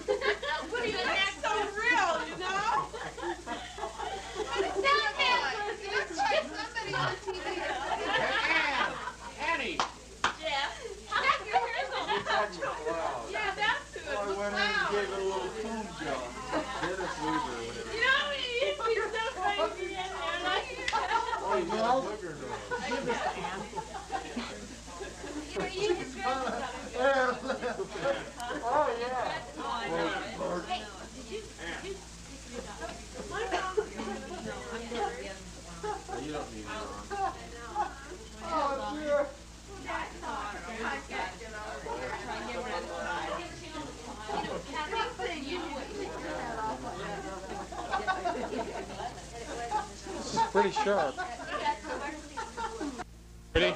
That's so real, you know? Somebody on TV. Annie! Jeff. Your hair's all yeah, that's who it was. I went in and gave it a little foam job. Dennis Weaver or whatever. You know, he's so crazy in there. Oh, you got a booger nose. Oh, yeah. You don't need it on. Oh, dear. This is pretty sharp. Ready?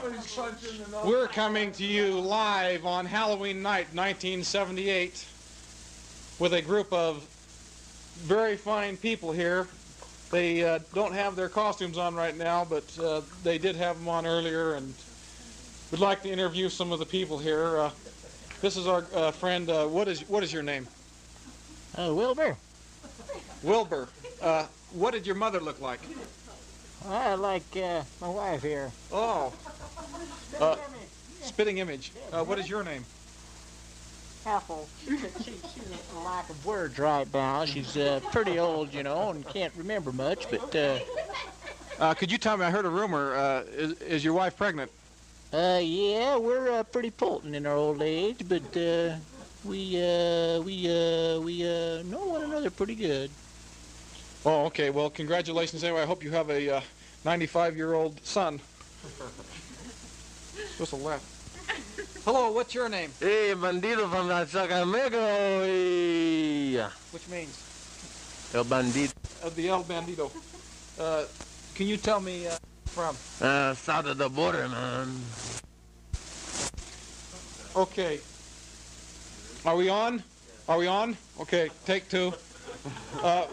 We're coming to you live on Halloween night 1978 with a group of very fine people here. They don't have their costumes on right now, but they did have them on earlier, and we'd like to interview some of the people here. This is our friend. What is your name? Wilbur. Wilbur. What did your mother look like? I like my wife here. Oh. Spitting image. What is your name? Ethel. She's a lack of words right now. She's pretty old, you know, and can't remember much, but... Could you tell me, I heard a rumor, is your wife pregnant? Yeah, we're pretty potent in our old age, but we know one another pretty good. Oh, okay. Well, congratulations anyway. I hope you have a 95-year-old son. Supposed to laugh. Hello, what's your name? Hey, bandido from La Sacramento. Which means? El Bandito. The El Bandito. Can you tell me from? South of the border, man. Okay. Are we on? Are we on? Okay, take two.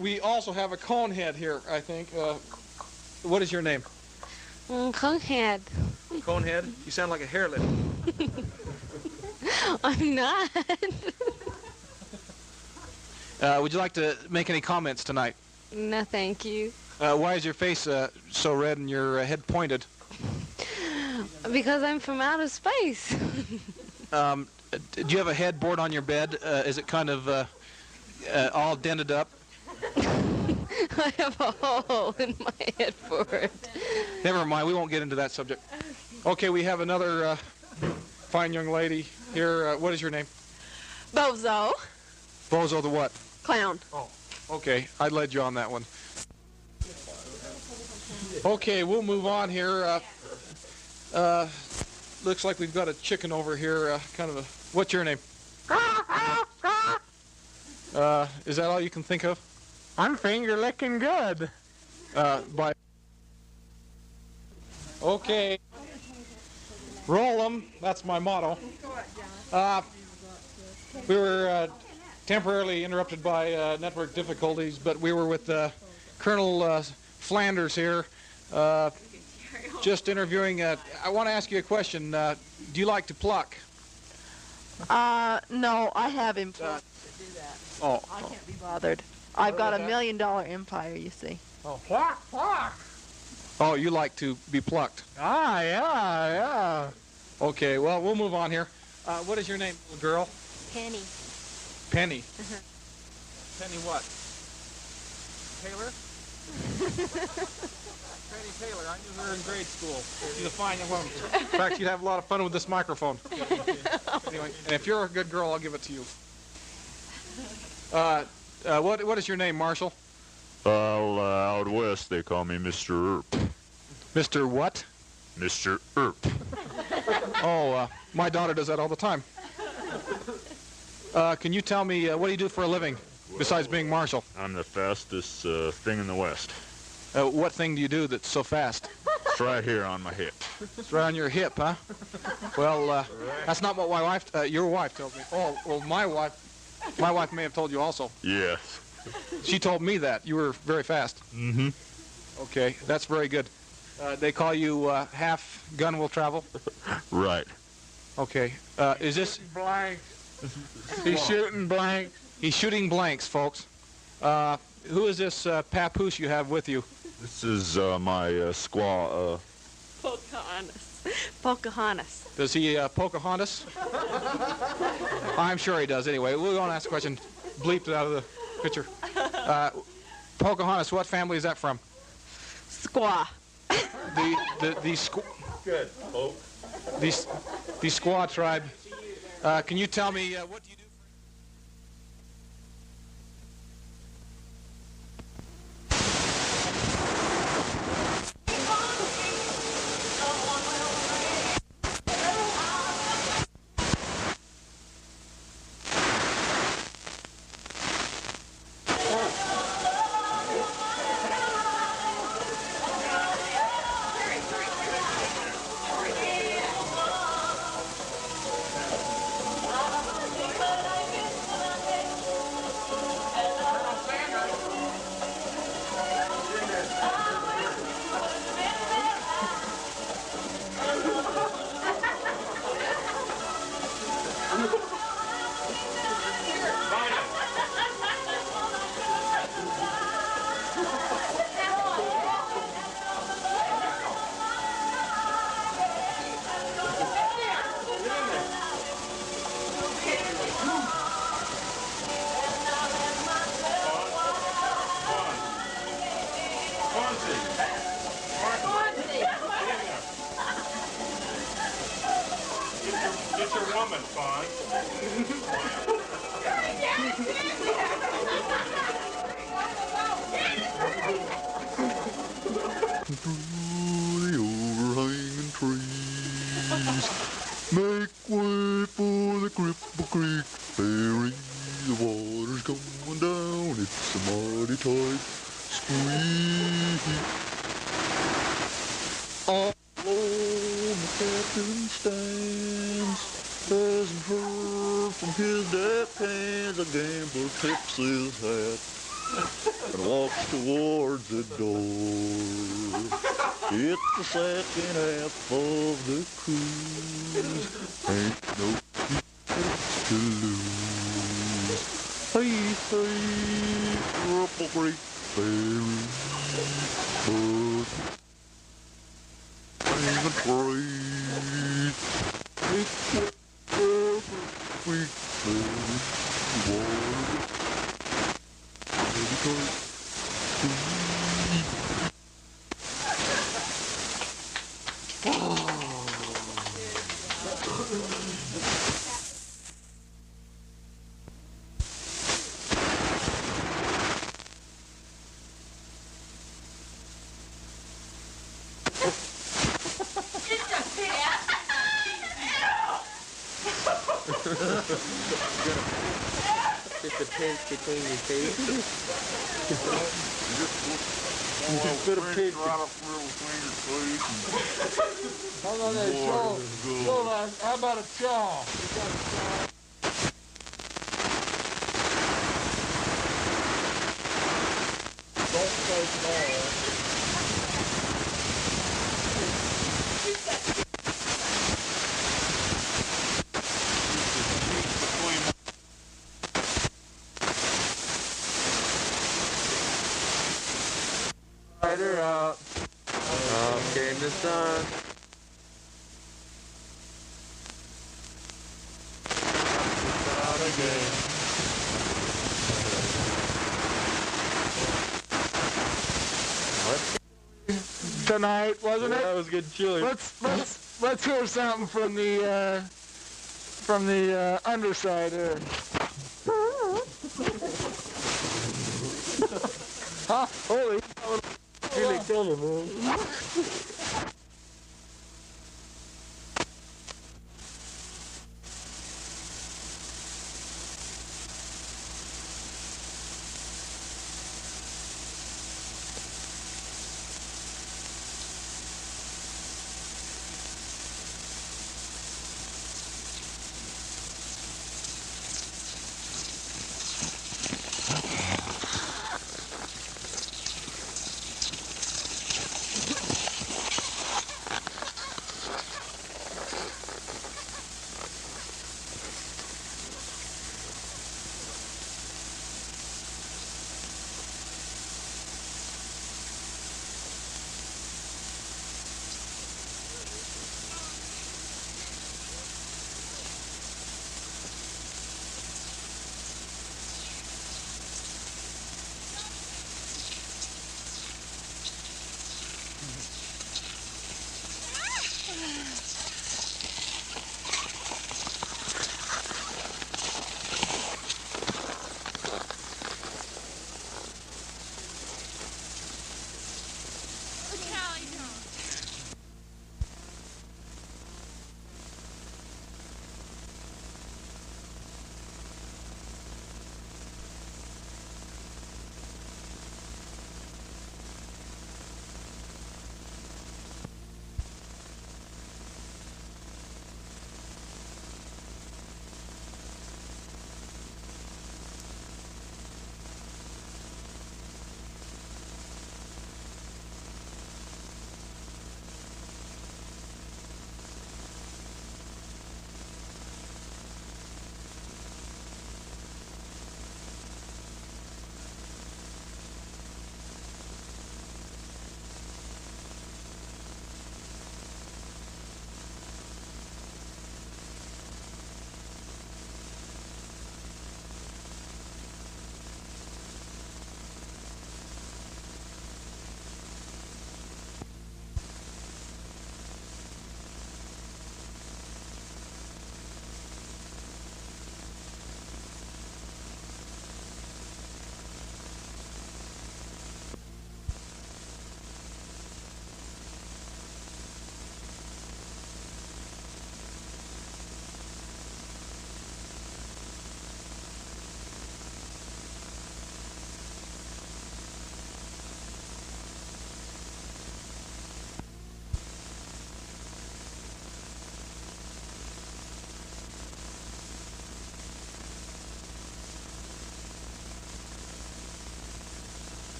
We also have a conehead here, I think. What is your name? Conehead. Conehead? You sound like a hairlip. I'm not. Would you like to make any comments tonight? No, thank you. Why is your face so red and your head pointed? Because I'm from outer space. Do you have a headboard on your bed? Is it kind of all dented up? I have a hole in my head for it. Never mind, we won't get into that subject. Okay, we have another fine young lady here. What is your name? Bozo. Bozo the what? Clown. Oh, okay. I led you on that one. Okay, we'll move on here. Looks like we've got a chicken over here. What's your name? Is that all you can think of? I'm finger licking good. Okay. Roll them. That's my motto. We were temporarily interrupted by network difficulties, but we were with Colonel Flanders here, just interviewing. I want to ask you a question. Do you like to pluck? No, I have him to do that. Oh. I can't be bothered. I've got $1 million empire, you see. Oh, pluck, pluck. Oh, you like to be plucked. Ah, yeah. Okay, well, we'll move on here. What is your name, little girl? Penny. Penny. Penny what? Taylor? Penny Taylor. I knew her in grade school. She's a fine young woman. In fact, you'd have a lot of fun with this microphone. Anyway, and if you're a good girl, I'll give it to you. What is your name, Marshall? Well, out west they call me Mr. Earp. Mr. what? Mr. Earp. Oh, my daughter does that all the time. Can you tell me, what do you do for a living, besides being Marshal? I'm the fastest thing in the west. What thing do you do that's so fast? It's right here on my hip. It's right on your hip, huh? Well, that's not what my wife, your wife tells me. Oh, well, my wife may have told you also. Yes. She told me that. You were very fast. Mm-hmm. Okay, that's very good. They call you half gun will travel? Right. Okay. Is this... Blank. He's shooting blank. He's shooting blanks, folks. Who is this papoose you have with you? This is my squaw. Pocahontas. Does he Pocahontas? I'm sure he does. Anyway, we're going to ask a question. Bleeped it out of the picture. Pocahontas, what family is that from? Squaw. Good. Oh. The squaw tribe. Can you tell me what do you do? Get your woman, Fawn. Through the overhanging trees, make way for the Cripple Creek ferry. The water's going down, it's a mighty tight squeeze. All alone the captain stands, hasn't heard from his deft hands. A gambler tips his hat and walks towards the door. It's the second half of the cruise. Ain't no tickets to lose. Hey, hey, Cripple Creek ferry, but ain't a trade. It's the Cripple Creek ferry, water. Get the pins between your teeth. Just put a pin. How about that chaw? How about a chaw? Don't say small. Her out. Up came the sun. Out again. Tonight, wasn't it? That was good chili. Let's hear something from the underside here. Huh? Holy. Really killed him, man.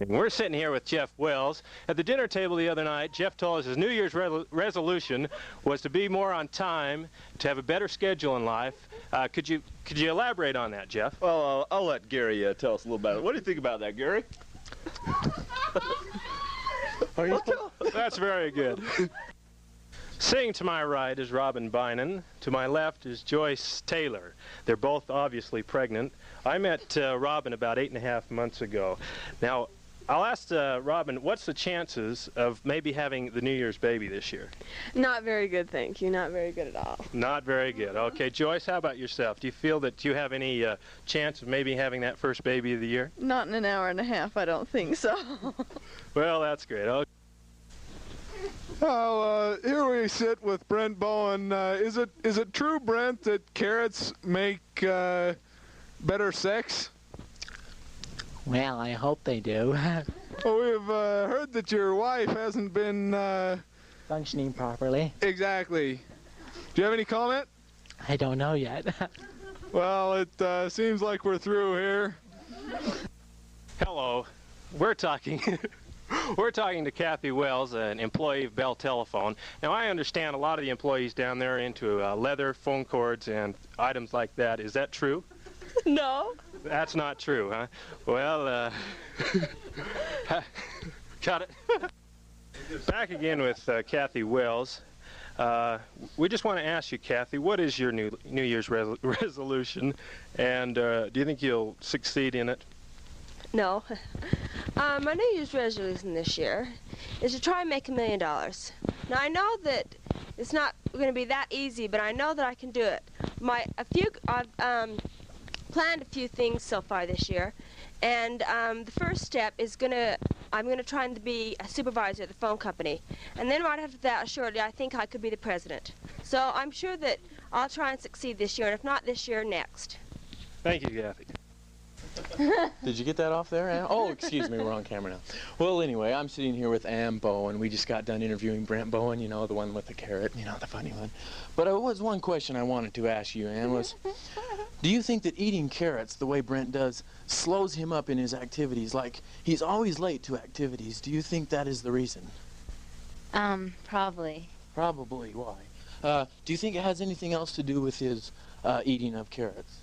And we're sitting here with Jeff Wells. At the dinner table the other night, Jeff told us his New Year's resolution was to be more on time, to have a better schedule in life. Could you elaborate on that, Jeff? Well, I'll let Gary tell us a little about it. What do you think about that, Gary? That's very good. Sitting to my right is Robin Beynon. To my left is Joyce Taylor. They're both obviously pregnant. I met Robin about 8.5 months ago. Now, I'll ask Robin, what's the chances of maybe having the New Year's baby this year? Not very good, thank you. Not very good at all. Not very good. Okay, Joyce, how about yourself? Do you feel that you have any chance of maybe having that first baby of the year? Not in an hour and a half, I don't think so. Well, that's great. Okay. Well, here we sit with Brent Bowen. Is it true, Brent, that carrots make better sex? Well, I hope they do. Well, we've heard that your wife hasn't been Functioning properly. exactly. Do you have any comment? I don't know yet. Well, it seems like we're through here. Hello. We're talking to Kathy Wells, an employee of Bell Telephone. Now, I understand a lot of the employees down there are into leather, phone cords, and items like that. Is that true? No. That's not true, huh? Well, got it. Back again with Kathy Wells. We just want to ask you, Kathy, what is your New Year's resolution, and do you think you'll succeed in it? No. My New Year's resolution this year is to try and make $1 million. Now, I know that it's not going to be that easy, but I know that I can do it. I've planned a few things so far this year, and the first step is I'm going to try and be a supervisor at the phone company, and then right after that, shortly, I think I could be the president. So I'm sure that I'll try and succeed this year, and if not this year, next. Thank you, Kathy. Did you get that off there, Ann? Oh, excuse me, we're on camera now. Well, anyway, I'm sitting here with Ann Bowen. We just got done interviewing Brent Bowen, you know, the one with the carrot, you know, the funny one. But there was one question I wanted to ask you, Ann, was, do you think that eating carrots the way Brent does slows him up in his activities? Like, he's always late to activities. Do you think that is the reason? Probably. Probably. Why? Do you think it has anything else to do with his eating of carrots?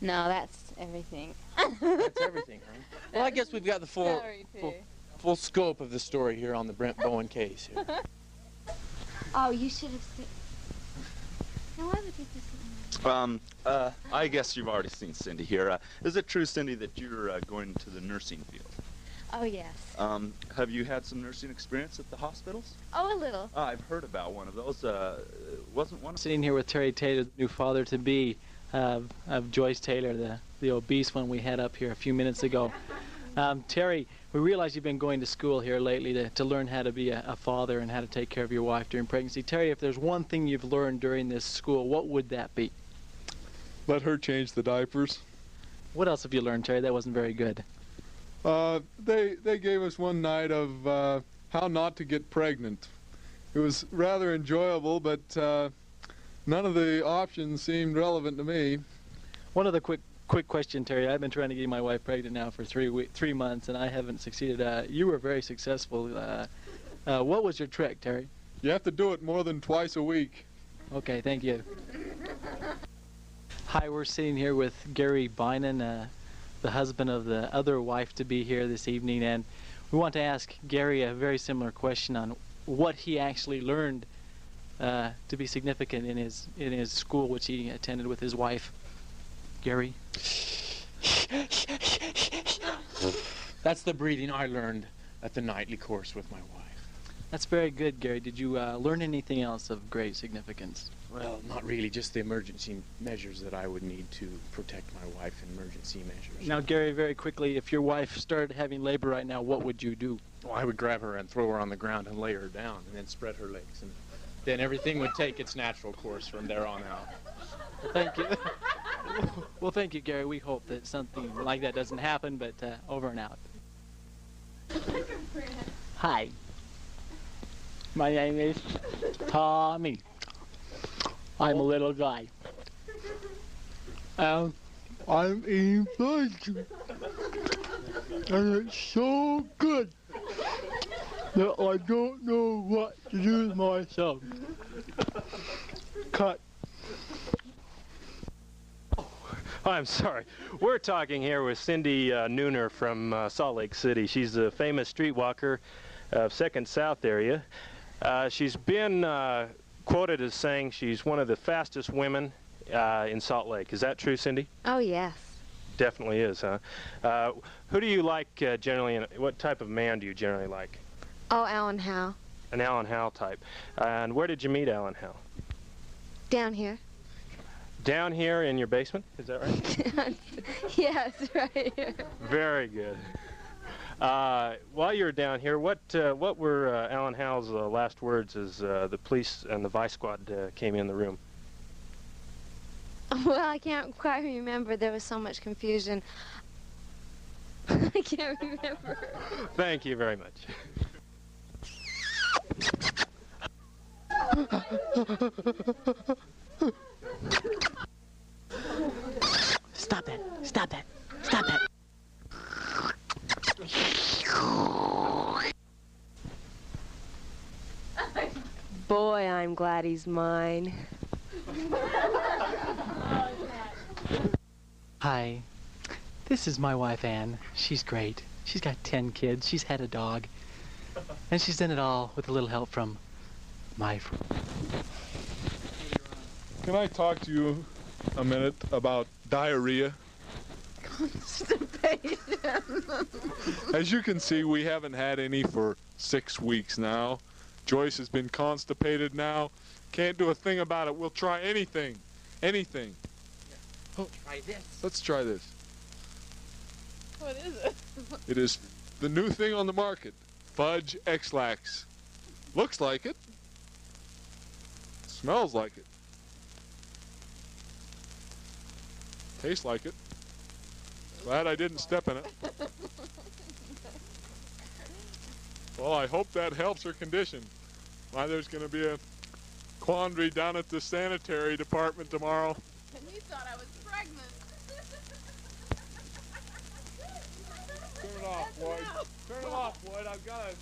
No, that's everything. That's everything, huh? Well, I guess we've got the full scope of the story here on the Brent Bowen case here. Oh, you should have seen. Now, why would you just... I guess you've already seen Cindy here. Is it true, Cindy, that you're going to the nursing field? Oh, yes. Have you had some nursing experience at the hospitals? Oh, a little. I've heard about one of those. Wasn't one Sitting here with Terry Taylor, the new father-to-be of Joyce Taylor, the obese one we had up here a few minutes ago. Terry, we realize you've been going to school here lately to learn how to be a father and how to take care of your wife during pregnancy. Terry, if there's one thing you've learned during this school, what would that be? Let her change the diapers. What else have you learned, Terry? That wasn't very good. They gave us one night of how not to get pregnant. It was rather enjoyable, but none of the options seemed relevant to me. One other quick question, Terry. I've been trying to get my wife pregnant now for 3 months, and I haven't succeeded. You were very successful. What was your trick, Terry? You have to do it more than twice a week. Okay, thank you. Hi, we're sitting here with Gary Beynon, the husband of the other wife-to-be here this evening, and we want to ask Gary a very similar question on what he actually learned to be significant in his school, which he attended with his wife. Gary? That's the breathing I learned at the nightly course with my wife. That's very good, Gary. Did you learn anything else of great significance? Well, not really, just the emergency measures that I would need to protect my wife in emergency measures. Now, Gary, very quickly, if your wife started having labor right now, what would you do? Well, I would grab her and throw her on the ground and lay her down and then spread her legs. And then everything would take its natural course from there on out. Well, thank you. Well, thank you, Gary. We hope that something like that doesn't happen, but over and out. Hi. My name is Tommy. I'm a little guy. I'm eating fudge. And it's so good that I don't know what to do with myself. Cut. I'm sorry. We're talking here with Cindy Nooner from Salt Lake City. She's a famous streetwalker of 2nd South area. She's been quoted as saying she's one of the fastest women in Salt Lake. Is that true, Cindy? Oh, yes. Definitely is, huh? Who do you like generally, and what type of man do you generally like? Oh, Alan Howe. An Alan Howe type. And where did you meet Alan Howe? Down here. Down here in your basement? Is that right? Yes, right here. Very good. While you were down here, what were Alan Howe's last words as the police and the vice squad came in the room? Well, I can't quite remember. There was so much confusion. I can't remember. Thank you very much. Stop that. Stop that. Stop that. Boy, I'm glad he's mine. Hi. This is my wife, Ann. She's great. She's got 10 kids. She's had a dog. And she's done it all with a little help from my friend. Can I talk to you a minute about diarrhea? Constipation. As you can see, we haven't had any for 6 weeks now. Joyce has been constipated now. Can't do a thing about it. We'll try anything. Anything. Oh, try this. Let's try this. What is it? It is the new thing on the market. Fudge X-Lax. Looks like it. Smells like it. Tastes like it. Glad I didn't step in it. Well, I hope that helps her condition. Why, there's going to be a quandary down at the sanitary department tomorrow. And you thought I was pregnant. Turn it off, Floyd. Turn it off, Floyd. I've got to